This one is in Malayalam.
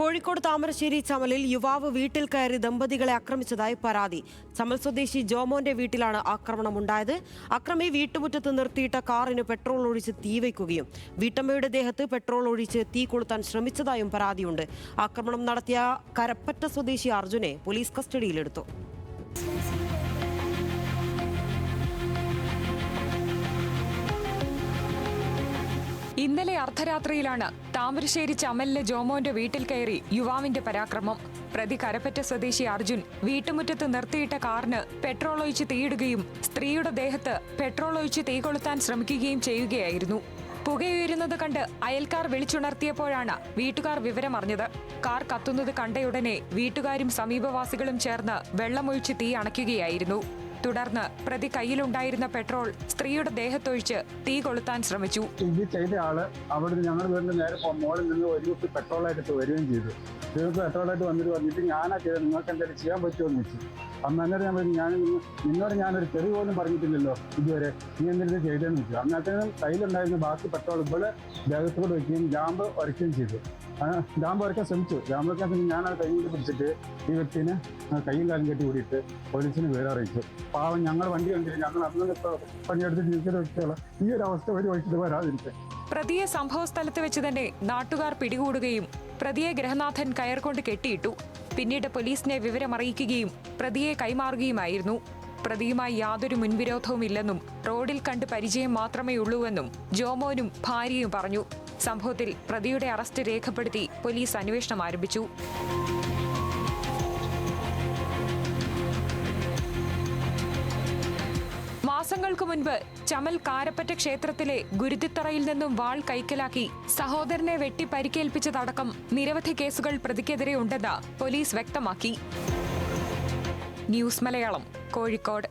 കോഴിക്കോട് താമരശ്ശേരി ചമലിൽ യുവാവ് വീട്ടിൽ കയറി ദമ്പതികളെ ആക്രമിച്ചതായി പരാതി. ചമൽ സ്വദേശി ജോമോന്റെ വീട്ടിലാണ് ആക്രമണമുണ്ടായത്. അക്രമി വീട്ടുമുറ്റത്ത് നിർത്തിയിട്ട കാറിന് പെട്രോൾ ഒഴിച്ച് തീവയ്ക്കുകയും വീട്ടമ്മയുടെ ദേഹത്ത് പെട്രോൾ ഒഴിച്ച് തീ കൊളുത്താൻ ശ്രമിച്ചതായും പരാതിയുണ്ട്. ആക്രമണം നടത്തിയ കരപ്പറ്റ സ്വദേശി അർജുനെ പോലീസ് കസ്റ്റഡിയിലെടുത്തു. ഇന്നലെ അർദ്ധരാത്രിയിലാണ് താമരശ്ശേരി ചമലിലെ ജോമോന്റെ വീട്ടിൽ കയറി യുവാവിന്റെ പരാക്രമം. പ്രതി കരപ്പറ്റ സ്വദേശി അർജുൻ വീട്ടുമുറ്റത്ത് നിർത്തിയിട്ട കാറിന് പെട്രോൾ ഒഴിച്ച് തീയിടുകയും സ്ത്രീയുടെ ദേഹത്ത് പെട്രോൾ ഒഴിച്ച് തീ കൊളുത്താൻ ശ്രമിക്കുകയും ചെയ്യുകയായിരുന്നു. പുകയുയരുന്നത് കണ്ട് അയൽക്കാർ വിളിച്ചുണർത്തിയപ്പോഴാണ് വീട്ടുകാർ വിവരമറിഞ്ഞത്. കാർ കത്തുന്നത് കണ്ടയുടനെ വീട്ടുകാരും സമീപവാസികളും ചേർന്ന് വെള്ളമൊഴിച്ച് തീ അണയ്ക്കുകയായിരുന്നു. തുടർന്ന് പ്രതി കയ്യിലുണ്ടായിരുന്ന പെട്രോൾ സ്ത്രീയുടെ ദേഹത്തൊഴിച്ച് തീ കൊളുത്താൻ ശ്രമിച്ചു. ഇത് ചെയ്ത ആള് അവിടെ ഞങ്ങളുടെ വീടിന്റെ നേരെ മോളിൽ നിന്ന് ഒരു കുപ്പി പെട്രോളായിട്ട് വരികയും ചെയ്തു. പെട്രോളായിട്ട് വന്നിട്ട് ഞാനാ ചെയ്തത്, നിങ്ങൾക്ക് എന്തെങ്കിലും ചെയ്യാൻ പറ്റുമോ എന്ന് വെച്ചു. അന്നേരം നിന്നോട് ഞാനൊരു തെറി പോലും പറഞ്ഞിട്ടില്ലല്ലോ ഇതുവരെ, നീ എന്തെങ്കിലും ചെയ്തതെന്ന് വെച്ചു. അന്നേരത്തേനും കയ്യിലുണ്ടായിരുന്ന ബാക്കി പെട്രോൾ ഇവിടെ ദേഹത്തോട് വയ്ക്കുകയും ജാമ്പ് ഉരയ്ക്കുകയും ചെയ്തു. ജാമ്പ് ഉരയ്ക്കാൻ ശ്രമിച്ചു. ജാമ്പ് ഉരയ്ക്കാൻ ഞാനത് കൈ കൊണ്ട് പിടിച്ചിട്ട് ഈ വ്യക്തിനെ കയ്യും കാലും കെട്ടി കൂടിയിട്ട് പോലീസിന് വിവരം അറിയിച്ചു. പാവം ഞങ്ങൾ വണ്ടി കണ്ടില്ല, ഞങ്ങൾ അന്ന് പണിയെടുത്ത് ജീവിക്കുന്ന വ്യക്തികളെ ഈ ഒരു അവസ്ഥ ഒരു വഴിച്ചിട്ട് വരാതിരിക്കും. പ്രതിയെ സംഭവസ്ഥലത്ത് വെച്ച് തന്നെ നാട്ടുകാർ പിടികൂടുകയും പ്രതിയെ ഗൃഹനാഥൻ കയർ കൊണ്ട് കെട്ടിയിട്ടു. പിന്നീട് പോലീസിനെ വിവരമറിയിക്കുകയും പ്രതിയെ കൈമാറുകയുമായിരുന്നു. പ്രതിയുമായി യാതൊരു മുൻവിരോധവുമില്ലെന്നും റോഡിൽ കണ്ട് പരിചയം മാത്രമേ ഉള്ളൂവെന്നും ജോമോനും ഭാര്യയും പറഞ്ഞു. സംഭവത്തിൽ പ്രതിയുടെ അറസ്റ്റ് രേഖപ്പെടുത്തി പോലീസ് അന്വേഷണം ആരംഭിച്ചു. മാസങ്ങൾക്ക് മുൻപ് ചമൽ കാരപ്പറ്റ ക്ഷേത്രത്തിലെ ഗുരുതിത്തറയിൽ നിന്നും വാൾ കൈക്കലാക്കി സഹോദരനെ വെട്ടി പരിക്കേൽപ്പിച്ചതടക്കം നിരവധി കേസുകൾ പ്രതിക്കെതിരെ ഉണ്ടെന്ന് പോലീസ് വ്യക്തമാക്കി. ന്യൂസ് മലയാളം, കോഴിക്കോട്.